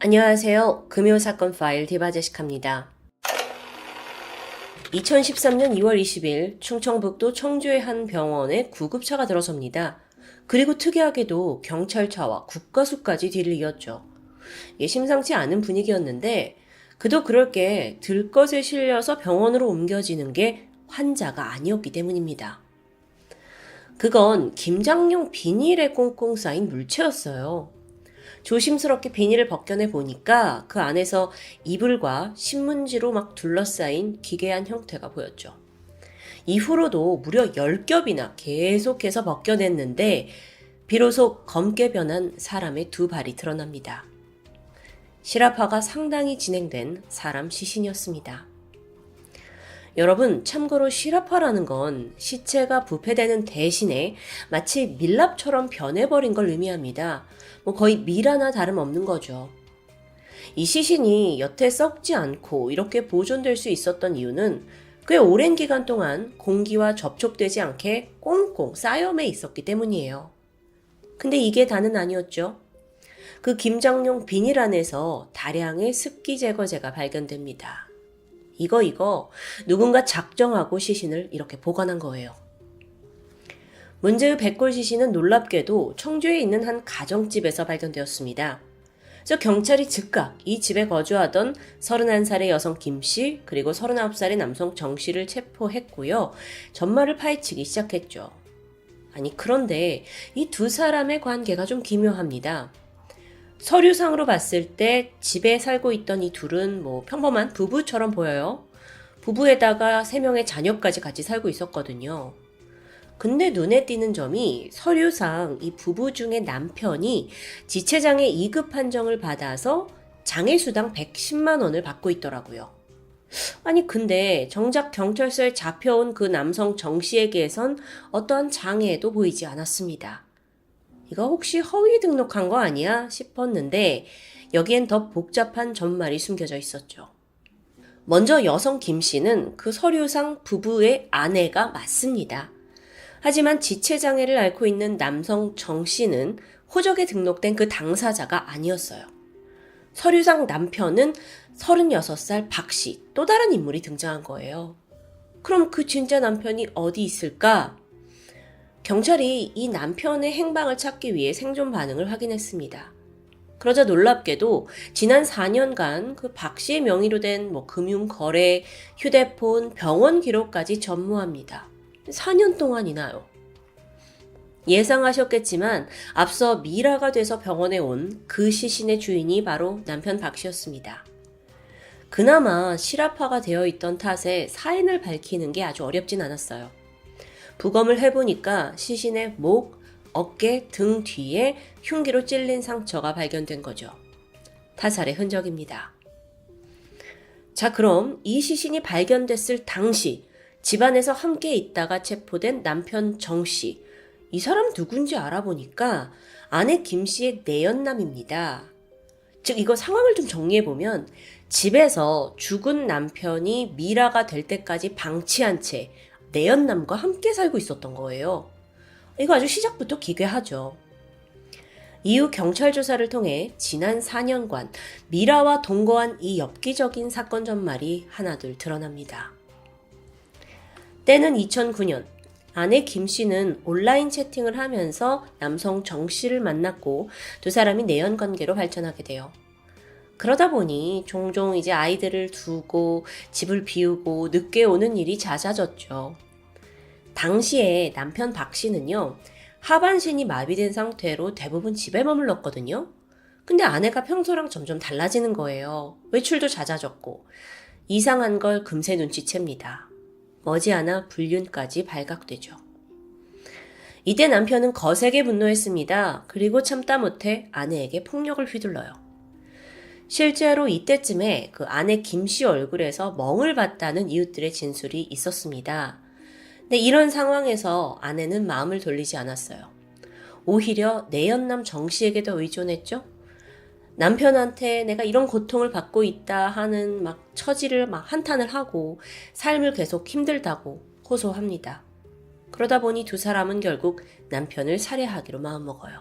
안녕하세요. 금요사건 파일 디바제시카입니다. 2013년 2월 20일 충청북도 청주의 한 병원에 구급차가 들어섭니다. 그리고 특이하게도 경찰차와 국가수까지 뒤를 이었죠. 이게 심상치 않은 분위기였는데 그도 그럴 게 들것에 실려서 병원으로 옮겨지는 게 환자가 아니었기 때문입니다. 그건 김장용 비닐에 꽁꽁 쌓인 물체였어요. 조심스럽게 비닐을 벗겨내 보니까 그 안에서 이불과 신문지로 막 둘러싸인 기괴한 형태가 보였죠. 이후로도 무려 10겹이나 계속해서 벗겨냈는데 비로소 검게 변한 사람의 두 발이 드러납니다. 실화파가 상당히 진행된 사람 시신이었습니다. 여러분, 참고로 실화파라는 건 시체가 부패되는 대신에 마치 밀랍처럼 변해버린 걸 의미합니다. 거의 밀화나 다름없는 거죠. 이 시신이 여태 썩지 않고 이렇게 보존될 수 있었던 이유는 꽤 오랜 기간 동안 공기와 접촉되지 않게 꽁꽁 쌓여매 있었기 때문이에요. 근데 이게 다는 아니었죠. 그 김장용 비닐 안에서 다량의 습기 제거제가 발견됩니다. 이거 누군가 작정하고 시신을 이렇게 보관한 거예요. 문제의 백골 시신은 놀랍게도 청주에 있는 한 가정집에서 발견되었습니다. 그래서 경찰이 즉각 이 집에 거주하던 31살의 여성 김씨 그리고 39살의 남성 정씨를 체포했고요. 전말을 파헤치기 시작했죠. 아니 그런데 이 두 사람의 관계가 좀 기묘합니다. 서류상으로 봤을 때 집에 살고 있던 이 둘은 평범한 부부처럼 보여요. 부부에다가 3명의 자녀까지 같이 살고 있었거든요. 근데 눈에 띄는 점이 서류상 이 부부 중에 남편이 지체장애 2급 판정을 받아서 장애수당 110만 원을 받고 있더라고요. 아니 근데 정작 경찰서에 잡혀온 그 남성 정 씨에게선 어떠한 장애도 보이지 않았습니다. 이거 혹시 허위 등록한 거 아니야 싶었는데 여기엔 더 복잡한 전말이 숨겨져 있었죠. 먼저 여성 김 씨는 그 서류상 부부의 아내가 맞습니다. 하지만 지체장애를 앓고 있는 남성 정 씨는 호적에 등록된 그 당사자가 아니었어요. 서류상 남편은 36살 박 씨, 또 다른 인물이 등장한 거예요. 그럼 그 진짜 남편이 어디 있을까? 경찰이 이 남편의 행방을 찾기 위해 생존 반응을 확인했습니다. 그러자 놀랍게도 지난 4년간 그 박 씨의 명의로 된 금융거래, 휴대폰, 병원 기록까지 전무합니다. 4년 동안이나요. 예상하셨겠지만 앞서 미라가 돼서 병원에 온 그 시신의 주인이 바로 남편 박 씨였습니다. 그나마 실화파가 되어 있던 탓에 사인을 밝히는 게 아주 어렵진 않았어요. 부검을 해보니까 시신의 목, 어깨, 등 뒤에 흉기로 찔린 상처가 발견된 거죠. 타살의 흔적입니다. 자, 그럼 이 시신이 발견됐을 당시 집안에서 함께 있다가 체포된 남편 정 씨, 이 사람 누군지 알아보니까 아내 김 씨의 내연남입니다. 즉 이거 상황을 좀 정리해보면 집에서 죽은 남편이 미라가 될 때까지 방치한 채 내연남과 함께 살고 있었던 거예요. 이거 아주 시작부터 기괴하죠. 이후 경찰 조사를 통해 지난 4년간 미라와 동거한 이 엽기적인 사건 전말이 하나둘 드러납니다. 때는 2009년 아내 김 씨는 온라인 채팅을 하면서 남성 정 씨를 만났고 두 사람이 내연 관계로 발전하게 돼요. 그러다 보니 종종 이제 아이들을 두고 집을 비우고 늦게 오는 일이 잦아졌죠. 당시에 남편 박 씨는요, 하반신이 마비된 상태로 대부분 집에 머물렀거든요. 근데 아내가 평소랑 점점 달라지는 거예요. 외출도 잦아졌고 이상한 걸 금세 눈치챕니다. 머지않아 불륜까지 발각되죠. 이때 남편은 거세게 분노했습니다. 그리고 참다 못해 아내에게 폭력을 휘둘러요. 실제로 이때쯤에 그 아내 김 씨 얼굴에서 멍을 봤다는 이웃들의 진술이 있었습니다. 근데 이런 상황에서 아내는 마음을 돌리지 않았어요. 오히려 내연남 정 씨에게 더 의존했죠. 남편한테 내가 이런 고통을 받고 있다 하는 처지를 한탄을 하고 삶을 계속 힘들다고 호소합니다. 그러다 보니 두 사람은 결국 남편을 살해하기로 마음먹어요.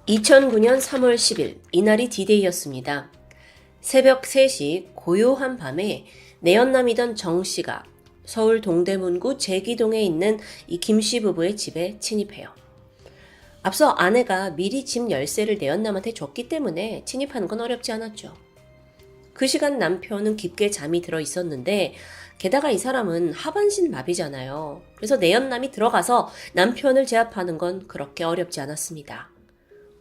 2009년 3월 10일, 이날이 D-Day였습니다. 새벽 3시 고요한 밤에 내연남이던 정 씨가 서울 동대문구 제기동에 있는 이 김 씨 부부의 집에 침입해요. 앞서 아내가 미리 집 열쇠를 내연남한테 줬기 때문에 침입하는 건 어렵지 않았죠. 그 시간 남편은 깊게 잠이 들어 있었는데 게다가 이 사람은 하반신 마비잖아요. 그래서 내연남이 들어가서 남편을 제압하는 건 그렇게 어렵지 않았습니다.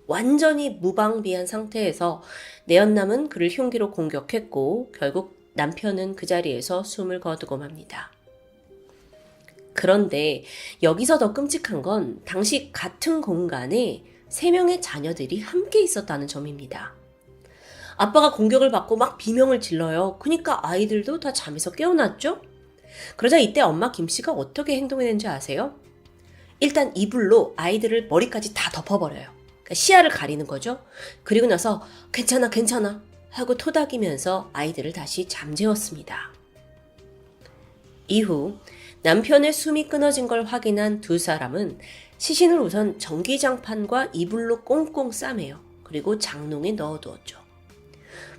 완전히 무방비한 상태에서 내연남은 그를 흉기로 공격했고 결국 남편은 그 자리에서 숨을 거두고 맙니다. 그런데 여기서 더 끔찍한 건 당시 같은 공간에 3명의 자녀들이 함께 있었다는 점입니다. 아빠가 공격을 받고 막 비명을 질러요. 그러니까 아이들도 다 잠에서 깨어났죠? 그러자 이때 엄마 김씨가 어떻게 행동했는지 아세요? 일단 이불로 아이들을 머리까지 다 덮어버려요. 그러니까 시야를 가리는 거죠. 그리고 나서 괜찮아 괜찮아 하고 토닥이면서 아이들을 다시 잠재웠습니다. 이후 남편의 숨이 끊어진 걸 확인한 두 사람은 시신을 우선 전기장판과 이불로 꽁꽁 싸매요. 그리고 장롱에 넣어두었죠.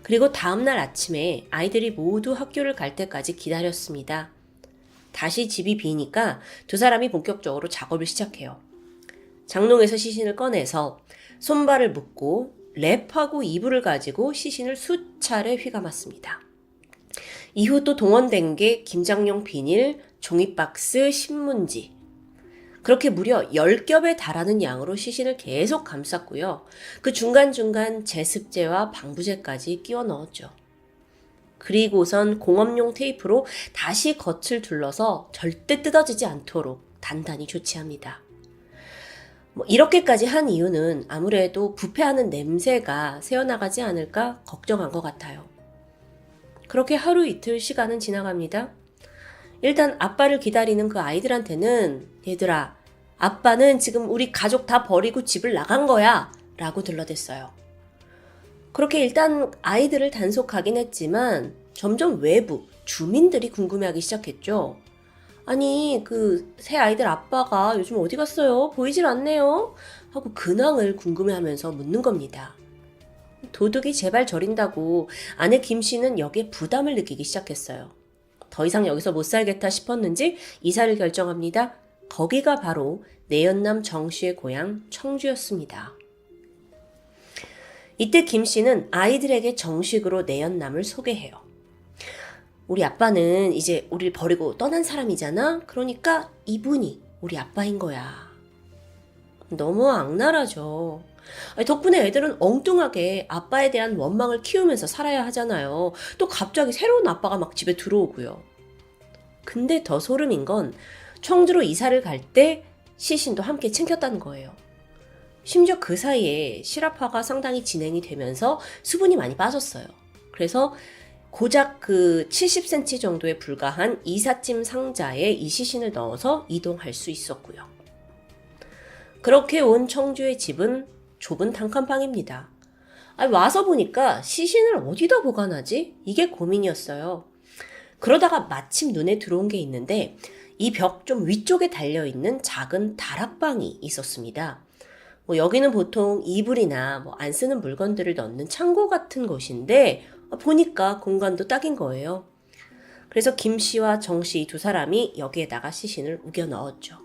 그리고 다음날 아침에 아이들이 모두 학교를 갈 때까지 기다렸습니다. 다시 집이 비니까 두 사람이 본격적으로 작업을 시작해요. 장롱에서 시신을 꺼내서 손발을 묶고 랩하고 이불을 가지고 시신을 수차례 휘감았습니다. 이후 또 동원된 게 김장용 비닐, 종이박스, 신문지. 그렇게 무려 10겹에 달하는 양으로 시신을 계속 감쌌고요. 그 중간중간 제습제와 방부제까지 끼워 넣었죠. 그리고선 공업용 테이프로 다시 겉을 둘러서 절대 뜯어지지 않도록 단단히 조치합니다. 이렇게까지 한 이유는 아무래도 부패하는 냄새가 새어나가지 않을까 걱정한 것 같아요. 그렇게 하루 이틀 시간은 지나갑니다. 일단 아빠를 기다리는 그 아이들한테는 얘들아, 아빠는 지금 우리 가족 다 버리고 집을 나간 거야 라고 들러댔어요. 그렇게 일단 아이들을 단속하긴 했지만 점점 외부 주민들이 궁금해하기 시작했죠. 아니 그 새 아이들 아빠가 요즘 어디 갔어요? 보이질 않네요? 하고 근황을 궁금해하면서 묻는 겁니다. 도둑이 제발 저린다고 아내 김 씨는 여기에 부담을 느끼기 시작했어요. 더 이상 여기서 못 살겠다 싶었는지 이사를 결정합니다. 거기가 바로 내연남 정 씨의 고향 청주였습니다. 이때 김 씨는 아이들에게 정식으로 내연남을 소개해요. 우리 아빠는 이제 우리를 버리고 떠난 사람이잖아? 그러니까 이분이 우리 아빠인 거야. 너무 악랄하죠. 덕분에 애들은 엉뚱하게 아빠에 대한 원망을 키우면서 살아야 하잖아요. 또 갑자기 새로운 아빠가 막 집에 들어오고요. 근데 더 소름인 건 청주로 이사를 갈 때 시신도 함께 챙겼다는 거예요. 심지어 그 사이에 실업화가 상당히 진행이 되면서 수분이 많이 빠졌어요. 그래서 고작 그 70cm 정도에 불과한 이삿짐 상자에 이 시신을 넣어서 이동할 수 있었고요. 그렇게 온 청주의 집은 좁은 단칸방입니다. 와서 보니까 시신을 어디다 보관하지? 이게 고민이었어요. 그러다가 마침 눈에 들어온 게 있는데 이 벽 좀 위쪽에 달려있는 작은 다락방이 있었습니다. 여기는 보통 이불이나 안 쓰는 물건들을 넣는 창고 같은 곳인데 보니까 공간도 딱인 거예요. 그래서 김 씨와 정 씨 두 사람이 여기에다가 시신을 우겨 넣었죠.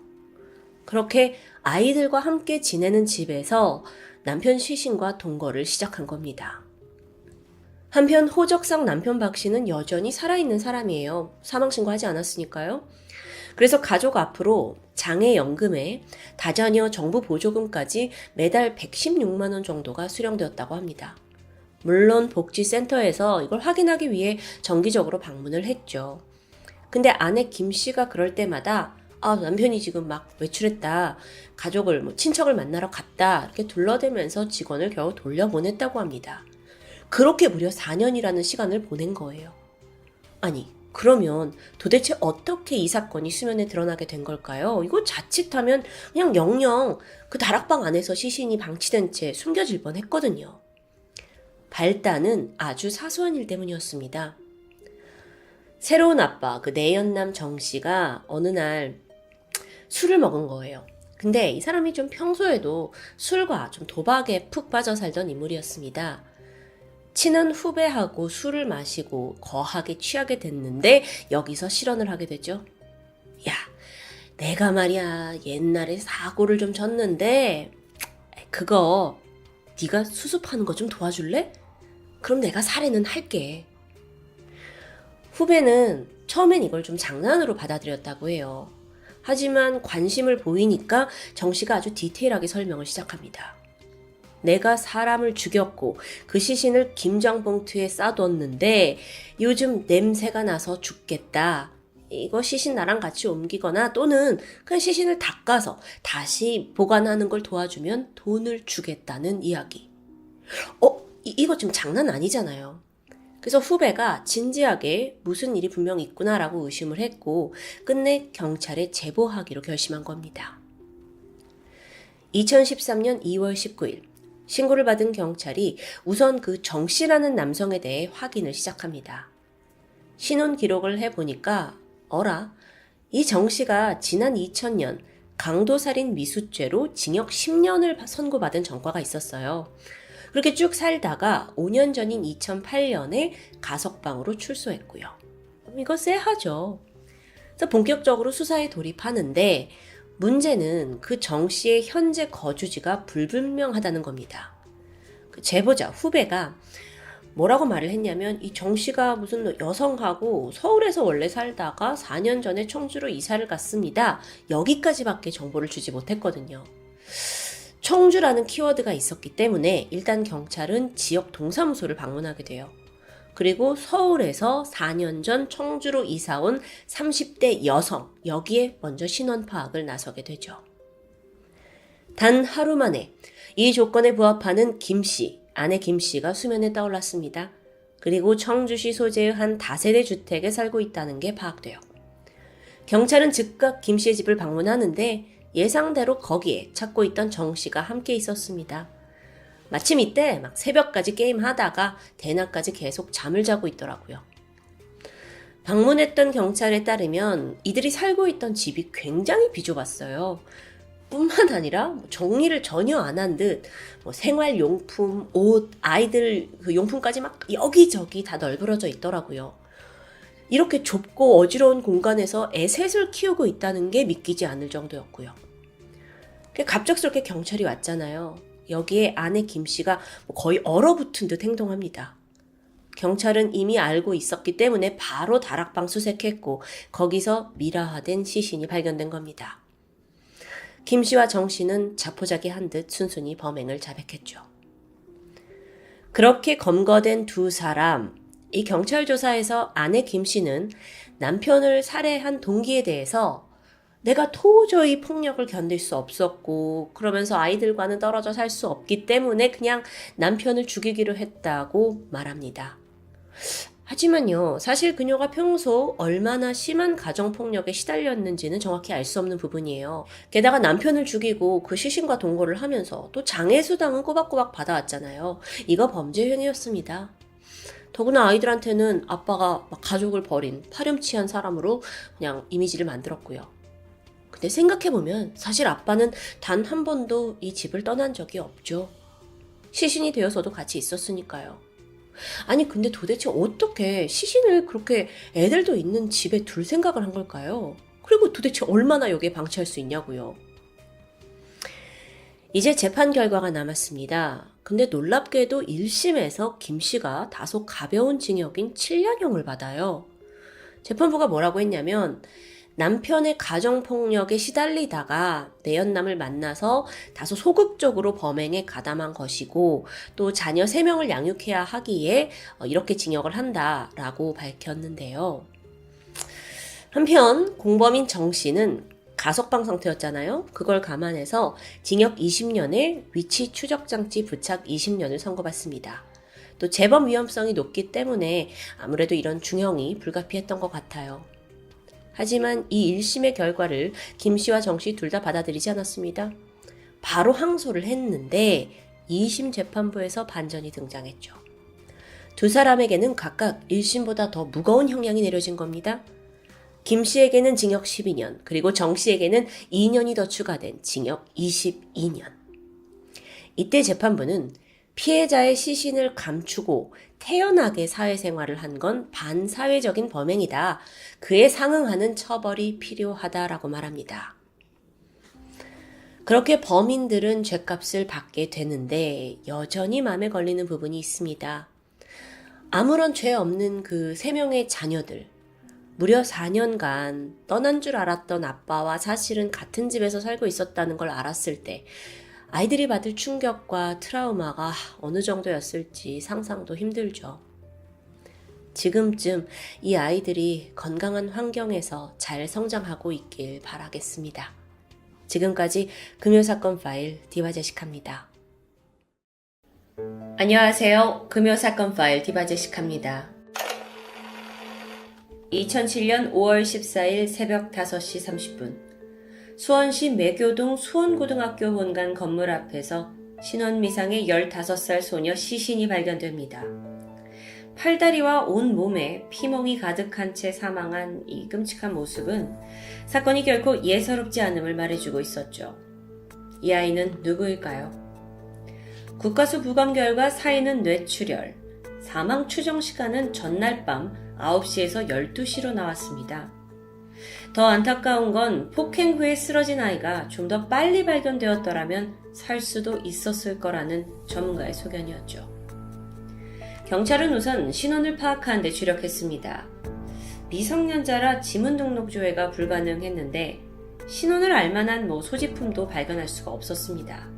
그렇게 아이들과 함께 지내는 집에서 남편 시신과 동거를 시작한 겁니다. 한편 호적상 남편 박 씨는 여전히 살아있는 사람이에요. 사망신고하지 않았으니까요. 그래서 가족 앞으로 장애연금에 다자녀 정부 보조금까지 매달 116만 원 정도가 수령되었다고 합니다. 물론 복지센터에서 이걸 확인하기 위해 정기적으로 방문을 했죠. 근데 아내 김 씨가 그럴 때마다 남편이 지금 막 외출했다, 가족을 친척을 만나러 갔다 이렇게 둘러대면서 직원을 겨우 돌려보냈다고 합니다. 그렇게 무려 4년이라는 시간을 보낸 거예요. 아니 그러면 도대체 어떻게 이 사건이 수면에 드러나게 된 걸까요? 이거 자칫하면 그냥 영영 그 다락방 안에서 시신이 방치된 채 숨겨질 뻔했거든요. 발단은 아주 사소한 일 때문이었습니다. 새로운 아빠 그 내연남 정 씨가 어느 날 술을 먹은 거예요. 근데 이 사람이 좀 평소에도 술과 좀 도박에 푹 빠져 살던 인물이었습니다. 친한 후배하고 술을 마시고 거하게 취하게 됐는데 여기서 실언을 하게 되죠. 야, 내가 말이야 옛날에 사고를 좀 쳤는데 그거 네가 수습하는 거 좀 도와줄래? 그럼 내가 살해는 할게. 후배는 처음엔 이걸 좀 장난으로 받아들였다고 해요. 하지만 관심을 보이니까 정 씨가 아주 디테일하게 설명을 시작합니다. 내가 사람을 죽였고 그 시신을 김장봉투에 싸뒀는데 요즘 냄새가 나서 죽겠다. 이거 시신 나랑 같이 옮기거나 또는 그냥 시신을 닦아서 다시 보관하는 걸 도와주면 돈을 주겠다는 이야기. 이거 좀 장난 아니잖아요. 그래서 후배가 진지하게 무슨 일이 분명 있구나라고 의심을 했고 끝내 경찰에 제보하기로 결심한 겁니다. 2013년 2월 19일 신고를 받은 경찰이 우선 그 정 씨라는 남성에 대해 확인을 시작합니다. 신원 기록을 해보니까 이 정 씨가 지난 2000년 강도살인 미수죄로 징역 10년을 선고받은 전과가 있었어요. 그렇게 쭉 살다가 5년 전인 2008년에 가석방으로 출소했고요. 이거 쎄하죠. 그래서 본격적으로 수사에 돌입하는데 문제는 그 정 씨의 현재 거주지가 불분명하다는 겁니다. 그 제보자 후배가 뭐라고 말을 했냐면 이 정 씨가 무슨 여성하고 서울에서 원래 살다가 4년 전에 청주로 이사를 갔습니다. 여기까지밖에 정보를 주지 못했거든요. 청주라는 키워드가 있었기 때문에 일단 경찰은 지역 동사무소를 방문하게 돼요. 그리고 서울에서 4년 전 청주로 이사온 30대 여성, 여기에 먼저 신원 파악을 나서게 되죠. 단 하루 만에 이 조건에 부합하는 김 씨, 아내 김 씨가 수면에 떠올랐습니다. 그리고 청주시 소재의 한 다세대 주택에 살고 있다는 게 파악돼요. 경찰은 즉각 김 씨의 집을 방문하는데 예상대로 거기에 찾고 있던 정 씨가 함께 있었습니다. 마침 이때 막 새벽까지 게임하다가 대낮까지 계속 잠을 자고 있더라고요. 방문했던 경찰에 따르면 이들이 살고 있던 집이 굉장히 비좁았어요. 뿐만 아니라 정리를 전혀 안 한 듯 생활용품, 옷, 아이들 그 용품까지 막 여기저기 다 널브러져 있더라고요. 이렇게 좁고 어지러운 공간에서 애셋을 키우고 있다는 게 믿기지 않을 정도였고요. 갑작스럽게 경찰이 왔잖아요. 여기에 아내 김 씨가 거의 얼어붙은 듯 행동합니다. 경찰은 이미 알고 있었기 때문에 바로 다락방 수색했고 거기서 미라화된 시신이 발견된 겁니다. 김 씨와 정 씨는 자포자기한 듯 순순히 범행을 자백했죠. 그렇게 검거된 두 사람, 이 경찰 조사에서 아내 김 씨는 남편을 살해한 동기에 대해서 내가 도저히 폭력을 견딜 수 없었고 그러면서 아이들과는 떨어져 살 수 없기 때문에 그냥 남편을 죽이기로 했다고 말합니다. 하지만요, 사실 그녀가 평소 얼마나 심한 가정폭력에 시달렸는지는 정확히 알 수 없는 부분이에요. 게다가 남편을 죽이고 그 시신과 동거를 하면서 또 장애수당은 꼬박꼬박 받아왔잖아요. 이거 범죄 행위였습니다. 더구나 아이들한테는 아빠가 막 가족을 버린 파렴치한 사람으로 그냥 이미지를 만들었고요. 근데 생각해보면 사실 아빠는 단 한 번도 이 집을 떠난 적이 없죠. 시신이 되어서도 같이 있었으니까요. 아니 근데 도대체 어떻게 시신을 그렇게 애들도 있는 집에 둘 생각을 한 걸까요? 그리고 도대체 얼마나 여기에 방치할 수 있냐고요. 이제 재판 결과가 남았습니다. 근데 놀랍게도 1심에서 김 씨가 다소 가벼운 징역인 7년형을 받아요. 재판부가 뭐라고 했냐면 남편의 가정폭력에 시달리다가 내연남을 만나서 다소 소극적으로 범행에 가담한 것이고 또 자녀 3명을 양육해야 하기에 이렇게 징역을 한다라고 밝혔는데요. 한편 공범인 정 씨는 가석방 상태였잖아요. 그걸 감안해서 징역 20년에 위치 추적장치 부착 20년을 선고받습니다. 또 재범 위험성이 높기 때문에 아무래도 이런 중형이 불가피했던 것 같아요. 하지만 이 1심의 결과를 김 씨와 정 씨 둘 다 받아들이지 않았습니다. 바로 항소를 했는데 2심 재판부에서 반전이 등장했죠. 두 사람에게는 각각 1심보다 더 무거운 형량이 내려진 겁니다. 김 씨에게는 징역 12년, 그리고 정 씨에게는 2년이 더 추가된 징역 22년. 이때 재판부는 피해자의 시신을 감추고 태연하게 사회생활을 한 건 반사회적인 범행이다. 그에 상응하는 처벌이 필요하다라고 말합니다. 그렇게 범인들은 죗값을 받게 되는데 여전히 마음에 걸리는 부분이 있습니다. 아무런 죄 없는 그 3명의 자녀들, 무려 4년간 떠난 줄 알았던 아빠와 사실은 같은 집에서 살고 있었다는 걸 알았을 때 아이들이 받을 충격과 트라우마가 어느 정도였을지 상상도 힘들죠. 지금쯤 이 아이들이 건강한 환경에서 잘 성장하고 있길 바라겠습니다. 지금까지 금요사건 파일 디바제시카입니다. 안녕하세요. 금요사건 파일 디바제시카입니다. 2007년 5월 14일 새벽 5시 30분 수원시 매교동 수원고등학교 본관 건물 앞에서 신원미상의 15살 소녀 시신이 발견됩니다. 팔다리와 온 몸에 피멍이 가득한 채 사망한 이 끔찍한 모습은 사건이 결코 예사롭지 않음을 말해주고 있었죠. 이 아이는 누구일까요? 국가수 부검 결과 사인은 뇌출혈, 사망 추정 시간은 전날 밤 9시에서 12시로 나왔습니다. 더 안타까운 건 폭행 후에 쓰러진 아이가 좀 더 빨리 발견되었더라면 살 수도 있었을 거라는 전문가의 소견이었죠. 경찰은 우선 신원을 파악하는 데 주력했습니다. 미성년자라 지문 등록 조회가 불가능했는데 신원을 알만한 소지품도 발견할 수가 없었습니다.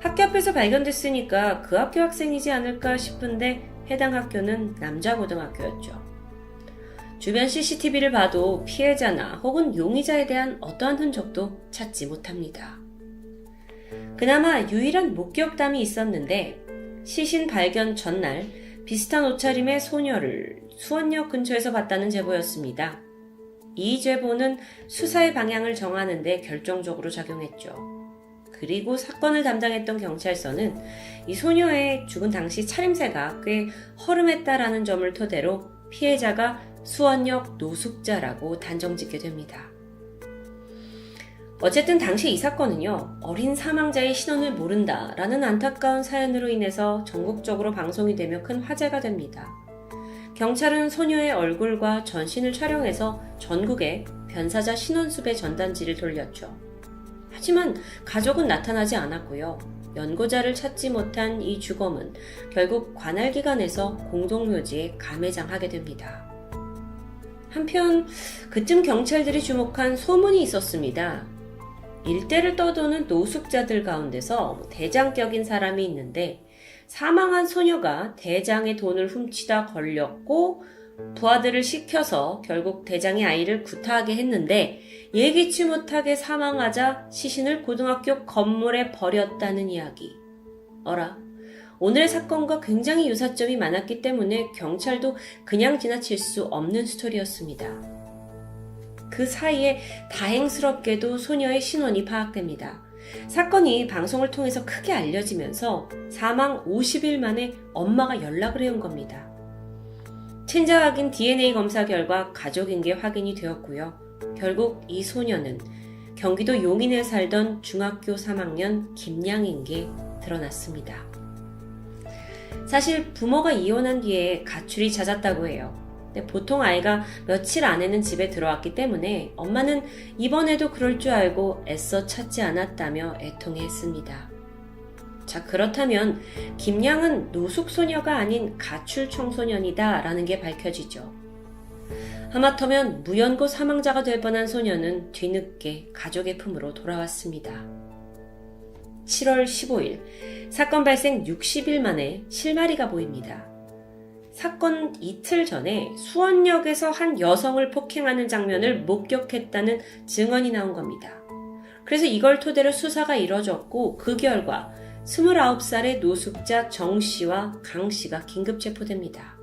학교 앞에서 발견됐으니까 그 학교 학생이지 않을까 싶은데 해당 학교는 남자 고등학교였죠. 주변 CCTV를 봐도 피해자나 혹은 용의자에 대한 어떠한 흔적도 찾지 못합니다. 그나마 유일한 목격담이 있었는데 시신 발견 전날 비슷한 옷차림의 소녀를 수원역 근처에서 봤다는 제보였습니다. 이 제보는 수사의 방향을 정하는 데 결정적으로 작용했죠. 그리고 사건을 담당했던 경찰서는 이 소녀의 죽은 당시 차림새가 꽤 허름했다라는 점을 토대로 피해자가 수원역 노숙자라고 단정짓게 됩니다. 어쨌든 당시 이 사건은요, 어린 사망자의 신원을 모른다라는 안타까운 사연으로 인해서 전국적으로 방송이 되며 큰 화제가 됩니다. 경찰은 소녀의 얼굴과 전신을 촬영해서 전국에 변사자 신원수배 전단지를 돌렸죠. 하지만 가족은 나타나지 않았고요. 연고자를 찾지 못한 이 주검은 결국 관할기관에서 공동묘지에 감회장하게 됩니다. 한편 그쯤 경찰들이 주목한 소문이 있었습니다. 일대를 떠도는 노숙자들 가운데서 대장격인 사람이 있는데 사망한 소녀가 대장의 돈을 훔치다 걸렸고 부하들을 시켜서 결국 대장이 아이를 구타하게 했는데 예기치 못하게 사망하자 시신을 고등학교 건물에 버렸다는 이야기. 어라, 오늘의 사건과 굉장히 유사점이 많았기 때문에 경찰도 그냥 지나칠 수 없는 스토리였습니다. 그 사이에 다행스럽게도 소녀의 신원이 파악됩니다. 사건이 방송을 통해서 크게 알려지면서 사망 50일 만에 엄마가 연락을 해온 겁니다. 친자 확인 DNA 검사 결과 가족인 게 확인이 되었고요. 결국 이 소녀는 경기도 용인에 살던 중학교 3학년 김양인 게 드러났습니다. 사실 부모가 이혼한 뒤에 가출이 잦았다고 해요. 보통 아이가 며칠 안에는 집에 들어왔기 때문에 엄마는 이번에도 그럴 줄 알고 애써 찾지 않았다며 애통해했습니다. 자, 그렇다면 김양은 노숙소녀가 아닌 가출 청소년이다 라는 게 밝혀지죠. 하마터면 무연고 사망자가 될 뻔한 소녀는 뒤늦게 가족의 품으로 돌아왔습니다. 7월 15일, 사건 발생 60일 만에 실마리가 보입니다. 사건 이틀 전에 수원역에서 한 여성을 폭행하는 장면을 목격했다는 증언이 나온 겁니다. 그래서 이걸 토대로 수사가 이뤄졌고 그 결과 29살의 노숙자 정 씨와 강 씨가 긴급 체포됩니다.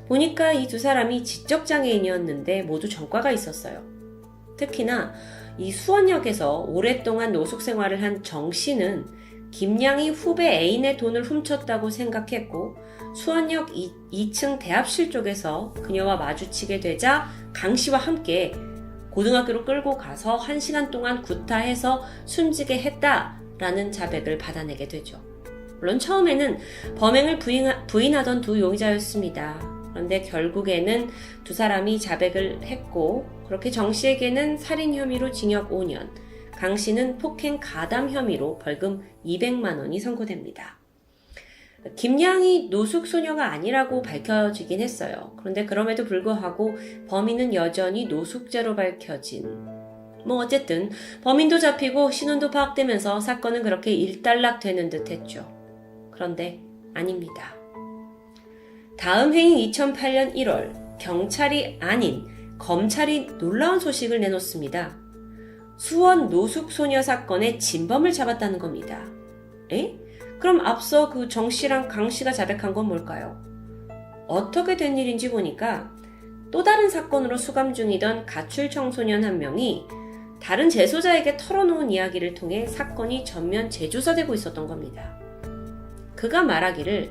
보니까 이 두 사람이 지적장애인이었는데 모두 전과가 있었어요. 특히나 이 수원역에서 오랫동안 노숙 생활을 한 정 씨는 김양이 후배 애인의 돈을 훔쳤다고 생각했고 수원역 2층 대합실 쪽에서 그녀와 마주치게 되자 강 씨와 함께 고등학교로 끌고 가서 1시간 동안 구타해서 숨지게 했다라는 자백을 받아내게 되죠. 물론 처음에는 범행을 부인하던 두 용의자였습니다. 그런데 결국에는 두 사람이 자백을 했고 그렇게 정 씨에게는 살인 혐의로 징역 5년, 강 씨는 폭행 가담 혐의로 벌금 200만 원이 선고됩니다. 김양이 노숙소녀가 아니라고 밝혀지긴 했어요. 그런데 그럼에도 불구하고 범인은 여전히 노숙자로 밝혀진. 어쨌든 범인도 잡히고 신원도 파악되면서 사건은 그렇게 일단락되는 듯 했죠. 그런데 아닙니다. 다음 해인 2008년 1월 경찰이 아닌 검찰이 놀라운 소식을 내놓습니다. 수원 노숙소녀 사건의 진범을 잡았다는 겁니다. 에? 그럼 앞서 그 정 씨랑 강 씨가 자백한 건 뭘까요? 어떻게 된 일인지 보니까 또 다른 사건으로 수감 중이던 가출 청소년 한 명이 다른 재소자에게 털어놓은 이야기를 통해 사건이 전면 재조사되고 있었던 겁니다. 그가 말하기를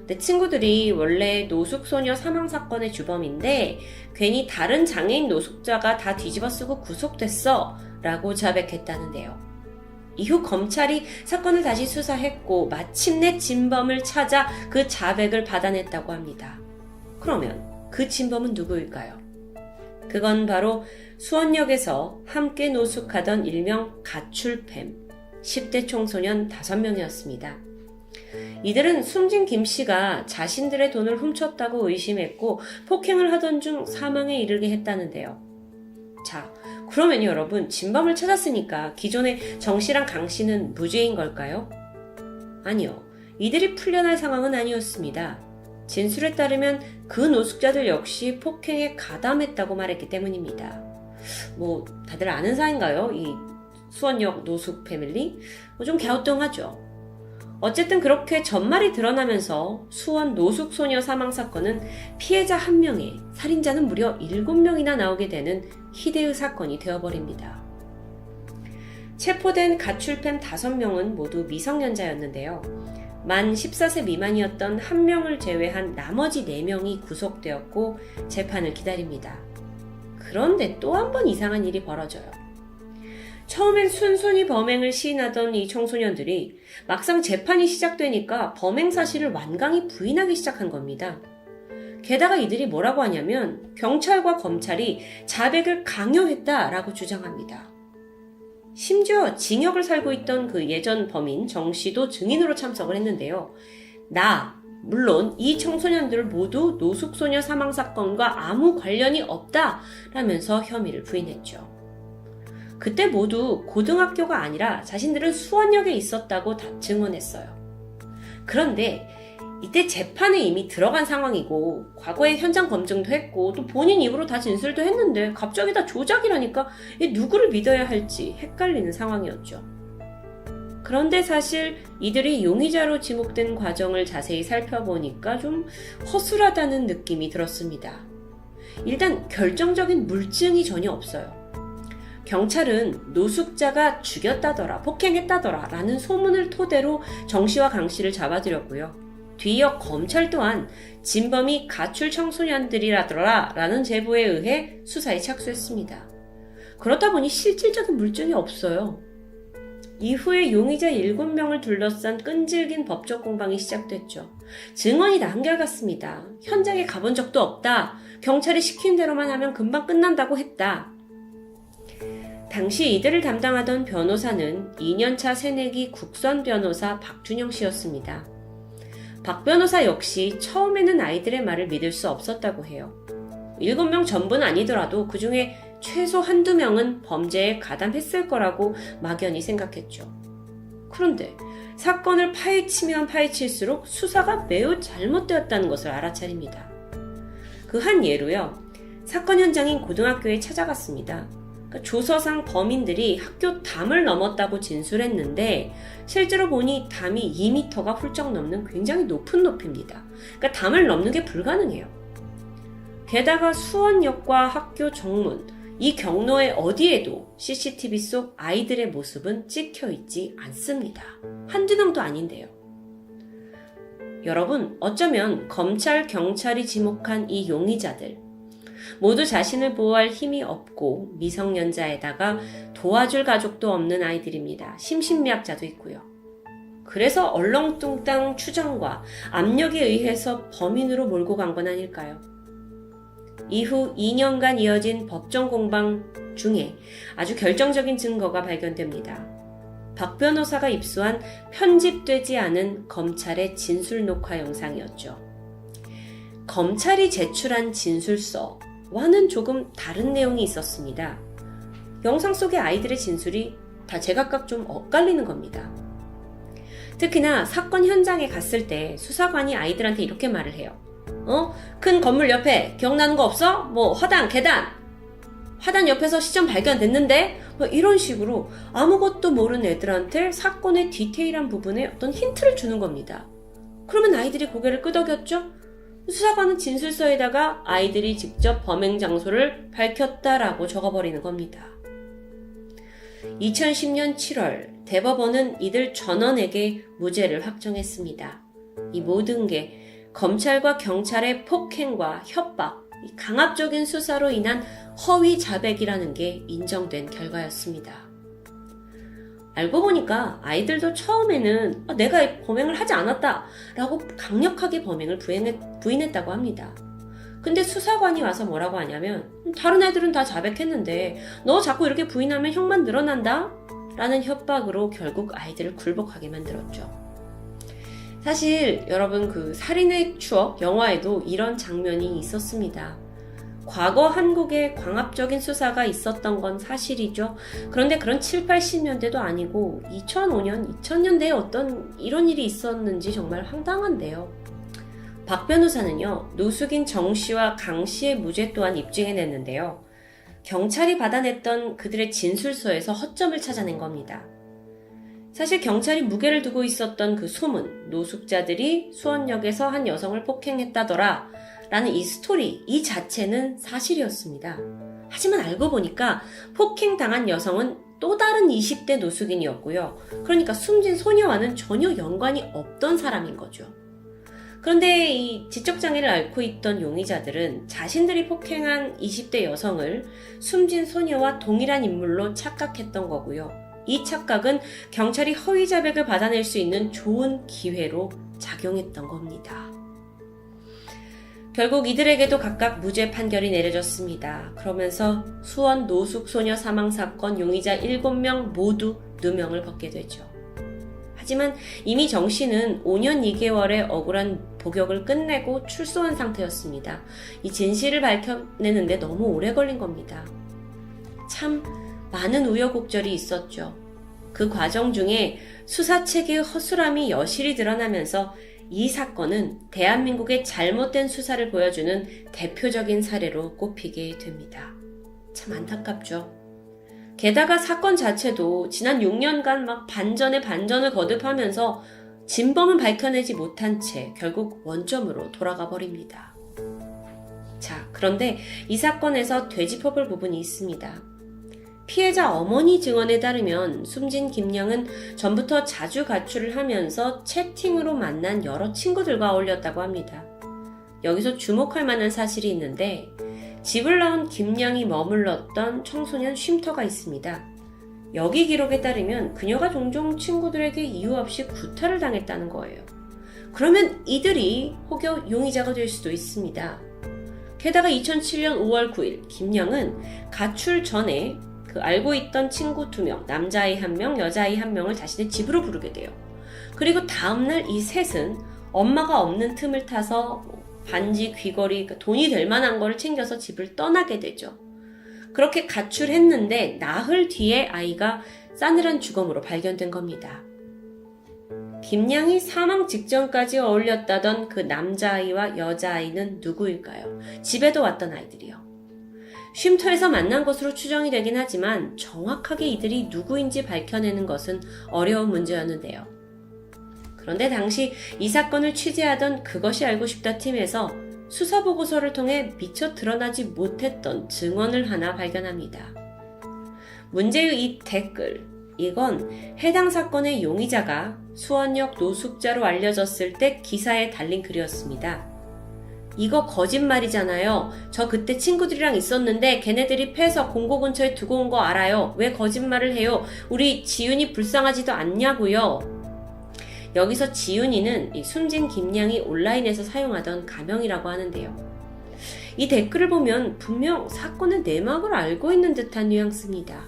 내 친구들이 원래 노숙소녀 사망사건의 주범인데 괜히 다른 장애인 노숙자가 다 뒤집어쓰고 구속됐어 라고 자백했다는데요. 이후 검찰이 사건을 다시 수사했고 마침내 진범을 찾아 그 자백을 받아냈다고 합니다. 그러면 그 진범은 누구일까요? 그건 바로 수원역에서 함께 노숙하던 일명 가출팸 10대 청소년 5명이었습니다. 이들은 숨진 김 씨가 자신들의 돈을 훔쳤다고 의심했고 폭행을 하던 중 사망에 이르게 했다는데요. 자, 그러면 여러분 진범을 찾았으니까 기존의 정 씨랑 강 씨는 무죄인 걸까요? 아니요. 이들이 풀려날 상황은 아니었습니다. 진술에 따르면 그 노숙자들 역시 폭행에 가담했다고 말했기 때문입니다. 다들 아는 사이인가요? 이 수원역 노숙 패밀리? 좀 갸우뚱하죠. 어쨌든 그렇게 전말이 드러나면서 수원 노숙소녀 사망사건은 피해자 1명에 살인자는 무려 7명이나 나오게 되는 희대의 사건이 되어버립니다. 체포된 가출팸 5명은 모두 미성년자였는데요. 만 14세 미만이었던 1명을 제외한 나머지 4명이 구속되었고 재판을 기다립니다. 그런데 또 한 번 이상한 일이 벌어져요. 처음엔 순순히 범행을 시인하던 이 청소년들이 막상 재판이 시작되니까 범행 사실을 완강히 부인하기 시작한 겁니다. 게다가 이들이 뭐라고 하냐면 경찰과 검찰이 자백을 강요했다라고 주장합니다. 심지어 징역을 살고 있던 그 예전 범인 정 씨도 증인으로 참석을 했는데요. 물론 이 청소년들 모두 노숙소녀 사망사건과 아무 관련이 없다라면서 혐의를 부인했죠. 그때 모두 고등학교가 아니라 자신들은 수원역에 있었다고 다 증언했어요. 그런데 이때 재판에 이미 들어간 상황이고 과거에 현장 검증도 했고 또 본인 입으로 다 진술도 했는데 갑자기 다 조작이라니까 누구를 믿어야 할지 헷갈리는 상황이었죠. 그런데 사실 이들이 용의자로 지목된 과정을 자세히 살펴보니까 좀 허술하다는 느낌이 들었습니다. 일단 결정적인 물증이 전혀 없어요. 경찰은 노숙자가 죽였다더라, 폭행했다더라 라는 소문을 토대로 정 씨와 강 씨를 잡아들였고요. 뒤이어 검찰 또한 진범이 가출 청소년들이라더라 라는 제보에 의해 수사에 착수했습니다. 그렇다 보니 실질적인 물증이 없어요. 이후에 용의자 7명을 둘러싼 끈질긴 법적 공방이 시작됐죠. 증언이 다 한결같습니다. 현장에 가본 적도 없다. 경찰이 시킨 대로만 하면 금방 끝난다고 했다. 당시 이들을 담당하던 변호사는 2년차 새내기 국선 변호사 박준영 씨였습니다. 박 변호사 역시 처음에는 아이들의 말을 믿을 수 없었다고 해요. 7명 전부는 아니더라도 그 중에 최소 1~2명은 범죄에 가담했을 거라고 막연히 생각했죠. 그런데 사건을 파헤치면 파헤칠수록 수사가 매우 잘못되었다는 것을 알아차립니다. 그 한 예로요. 사건 현장인 고등학교에 찾아갔습니다. 조서상 범인들이 학교 담을 넘었다고 진술했는데 실제로 보니 담이 2m가 훌쩍 넘는 굉장히 높은 높이입니다. 그러니까 담을 넘는 게 불가능해요. 게다가 수원역과 학교 정문, 이 경로의 어디에도 CCTV 속 아이들의 모습은 찍혀있지 않습니다. 1~2명도 아닌데요. 여러분, 어쩌면 검찰, 경찰이 지목한 이 용의자들 모두 자신을 보호할 힘이 없고 미성년자에다가 도와줄 가족도 없는 아이들입니다. 심신미약자도 있고요. 그래서 얼렁뚱땅 추정과 압력에 의해서 범인으로 몰고 간 건 아닐까요? 이후 2년간 이어진 법정 공방 중에 아주 결정적인 증거가 발견됩니다. 박 변호사가 입수한 편집되지 않은 검찰의 진술 녹화 영상이었죠. 검찰이 제출한 진술서와는 조금 다른 내용이 있었습니다. 영상 속의 아이들의 진술이 다 제각각 좀 엇갈리는 겁니다. 특히나 사건 현장에 갔을 때 수사관이 아이들한테 이렇게 말을 해요. 큰 건물 옆에 기억나는 거 없어? 뭐 화단, 계단. 화단 옆에서 시점 발견됐는데? 뭐 이런 식으로 아무것도 모르는 애들한테 사건의 디테일한 부분에 어떤 힌트를 주는 겁니다. 그러면 아이들이 고개를 끄덕였죠? 수사관은 진술서에다가 아이들이 직접 범행 장소를 밝혔다라고 적어버리는 겁니다. 2010년 7월 대법원은 이들 전원에게 무죄를 확정했습니다. 이 모든 게 검찰과 경찰의 폭행과 협박, 강압적인 수사로 인한 허위 자백이라는 게 인정된 결과였습니다. 알고 보니까 아이들도 처음에는 내가 범행을 하지 않았다 라고 강력하게 범행을 부인했다고 합니다. 근데 수사관이 와서 뭐라고 하냐면 다른 애들은 다 자백했는데 너 자꾸 이렇게 부인하면 형만 늘어난다? 라는 협박으로 결국 아이들을 굴복하게 만들었죠. 사실 여러분 그 살인의 추억 영화에도 이런 장면이 있었습니다. 과거 한국에 광합적인 수사가 있었던 건 사실이죠. 그런데 그런 7, 80년대도 아니고 2005년, 2000년대에 어떤 이런 일이 있었는지 정말 황당한데요. 박 변호사는요, 노숙인 정 씨와 강 씨의 무죄 또한 입증해냈는데요. 경찰이 받아냈던 그들의 진술서에서 허점을 찾아낸 겁니다. 사실 경찰이 무게를 두고 있었던 그 소문, 노숙자들이 수원역에서 한 여성을 폭행했다더라 라는 이 스토리, 이 자체는 사실이었습니다. 하지만 알고 보니까 폭행당한 여성은 또 다른 20대 노숙인이었고요. 그러니까 숨진 소녀와는 전혀 연관이 없던 사람인 거죠. 그런데 이 지적장애를 앓고 있던 용의자들은 자신들이 폭행한 20대 여성을 숨진 소녀와 동일한 인물로 착각했던 거고요. 이 착각은 경찰이 허위 자백을 받아낼 수 있는 좋은 기회로 작용했던 겁니다. 결국 이들에게도 각각 무죄 판결이 내려졌습니다. 그러면서 수원 노숙소녀 사망사건 용의자 7명 모두 누명을 벗게 되죠. 하지만 이미 정 씨는 5년 2개월의 억울한 복역을 끝내고 출소한 상태였습니다. 이 진실을 밝혀내는데 너무 오래 걸린 겁니다. 참 많은 우여곡절이 있었죠. 그 과정 중에 수사체계의 허술함이 여실히 드러나면서 이 사건은 대한민국의 잘못된 수사를 보여주는 대표적인 사례로 꼽히게 됩니다. 참 안타깝죠. 게다가 사건 자체도 지난 6년간 막 반전에 반전을 거듭하면서 진범은 밝혀내지 못한 채 결국 원점으로 돌아가 버립니다. 자, 그런데 이 사건에서 되짚어볼 부분이 있습니다. 피해자 어머니 증언에 따르면 숨진 김양은 전부터 자주 가출을 하면서 채팅으로 만난 여러 친구들과 어울렸다고 합니다. 여기서 주목할 만한 사실이 있는데 집을 나온 김양이 머물렀던 청소년 쉼터가 있습니다. 여기 기록에 따르면 그녀가 종종 친구들에게 이유 없이 구타를 당했다는 거예요. 그러면 이들이 혹여 용의자가 될 수도 있습니다. 게다가 2007년 5월 9일 김양은 가출 전에 알고 있던 친구 2명, 남자아이 1명, 여자아이 1명을 자신의 집으로 부르게 돼요. 그리고 다음날 이 셋은 엄마가 없는 틈을 타서 반지, 귀걸이, 돈이 될 만한 거를 챙겨서 집을 떠나게 되죠. 그렇게 가출했는데 나흘 뒤에 아이가 싸늘한 죽음으로 발견된 겁니다. 김양이 사망 직전까지 어울렸다던 그 남자아이와 여자아이는 누구일까요? 집에도 왔던 아이들이요. 쉼터에서 만난 것으로 추정이 되긴 하지만 정확하게 이들이 누구인지 밝혀내는 것은 어려운 문제였는데요. 그런데 당시 이 사건을 취재하던 그것이 알고 싶다 팀에서 수사보고서를 통해 미처 드러나지 못했던 증언을 하나 발견합니다. 문제의 이 댓글, 이건 해당 사건의 용의자가 수원역 노숙자로 알려졌을 때 기사에 달린 글이었습니다. 이거 거짓말이잖아요. 저 그때 친구들이랑 있었는데 걔네들이 패서 공고 근처에 두고 온 거 알아요. 왜 거짓말을 해요? 우리 지윤이 불쌍하지도 않냐고요. 여기서 지윤이는 이 숨진 김양이 온라인에서 사용하던 가명이라고 하는데요. 이 댓글을 보면 분명 사건의 내막을 알고 있는 듯한 뉘앙스입니다.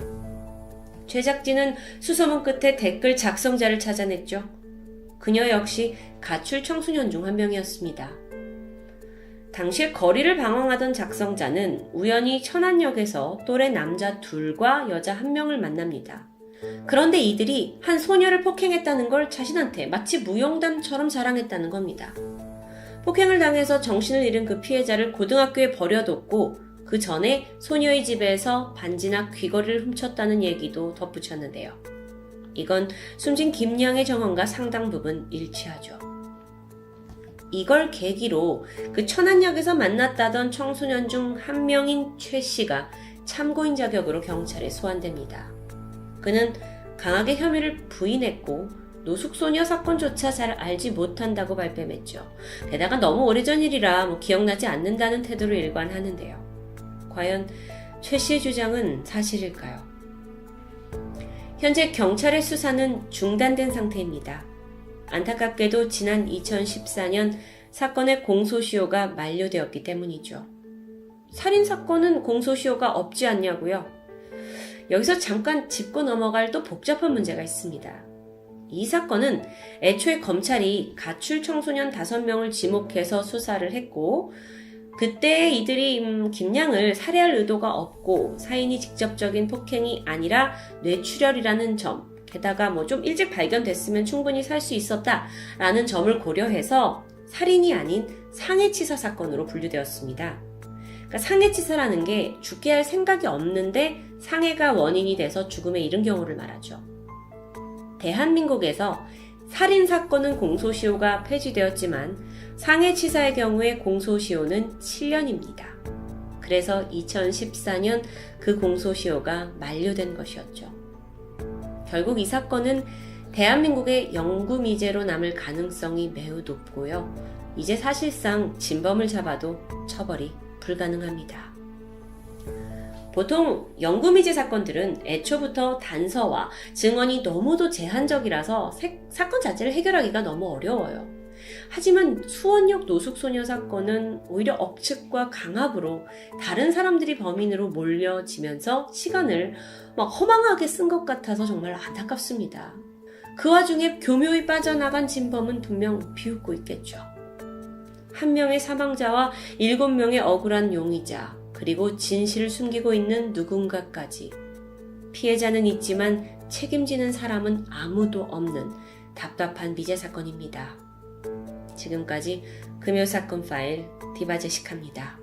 제작진은 수소문 끝에 댓글 작성자를 찾아냈죠. 그녀 역시 가출 청소년 중 한 명이었습니다. 당시에 거리를 방황하던 작성자는 우연히 천안역에서 또래 남자 2과 여자 1명을 만납니다. 그런데 이들이 한 소녀를 폭행했다는 걸 자신한테 마치 무용담처럼 자랑했다는 겁니다. 폭행을 당해서 정신을 잃은 그 피해자를 고등학교에 버려뒀고 그 전에 소녀의 집에서 반지나 귀걸이를 훔쳤다는 얘기도 덧붙였는데요. 이건 숨진 김양의 정황과 상당 부분 일치하죠. 이걸 계기로 그 천안역에서 만났다던 청소년 중 한 명인 최 씨가 참고인 자격으로 경찰에 소환됩니다. 그는 강하게 혐의를 부인했고 노숙소녀 사건조차 잘 알지 못한다고 발뺌했죠. 게다가 너무 오래전 일이라 기억나지 않는다는 태도로 일관하는데요. 과연 최 씨의 주장은 사실일까요? 현재 경찰의 수사는 중단된 상태입니다. 안타깝게도 지난 2014년 사건의 공소시효가 만료되었기 때문이죠. 살인사건은 공소시효가 없지 않냐고요? 여기서 잠깐 짚고 넘어갈 또 복잡한 문제가 있습니다. 이 사건은 애초에 검찰이 가출 청소년 5명을 지목해서 수사를 했고 그때 이들이 김양을 살해할 의도가 없고 사인이 직접적인 폭행이 아니라 뇌출혈이라는 점, 게다가 좀 일찍 발견됐으면 충분히 살 수 있었다라는 점을 고려해서 살인이 아닌 상해치사 사건으로 분류되었습니다. 그러니까 상해치사라는 게 죽게 할 생각이 없는데 상해가 원인이 돼서 죽음에 이른 경우를 말하죠. 대한민국에서 살인사건은 공소시효가 폐지되었지만 상해치사의 경우에 공소시효는 7년입니다. 그래서 2014년 그 공소시효가 만료된 것이었죠. 결국 이 사건은 대한민국의 영구미제로 남을 가능성이 매우 높고요. 이제 사실상 진범을 잡아도 처벌이 불가능합니다. 보통 영구미제 사건들은 애초부터 단서와 증언이 너무도 제한적이라서 사건 자체를 해결하기가 너무 어려워요. 하지만 수원역 노숙소녀 사건은 오히려 억측과 강압으로 다른 사람들이 범인으로 몰려지면서 시간을 허망하게 쓴 것 같아서 정말 안타깝습니다. 그 와중에 교묘히 빠져나간 진범은 분명 비웃고 있겠죠. 한 명의 사망자와 7명의 억울한 용의자, 그리고 진실을 숨기고 있는 누군가까지. 피해자는 있지만 책임지는 사람은 아무도 없는 답답한 미제 사건입니다. 지금까지 금요사건 파일 디바제식합니다.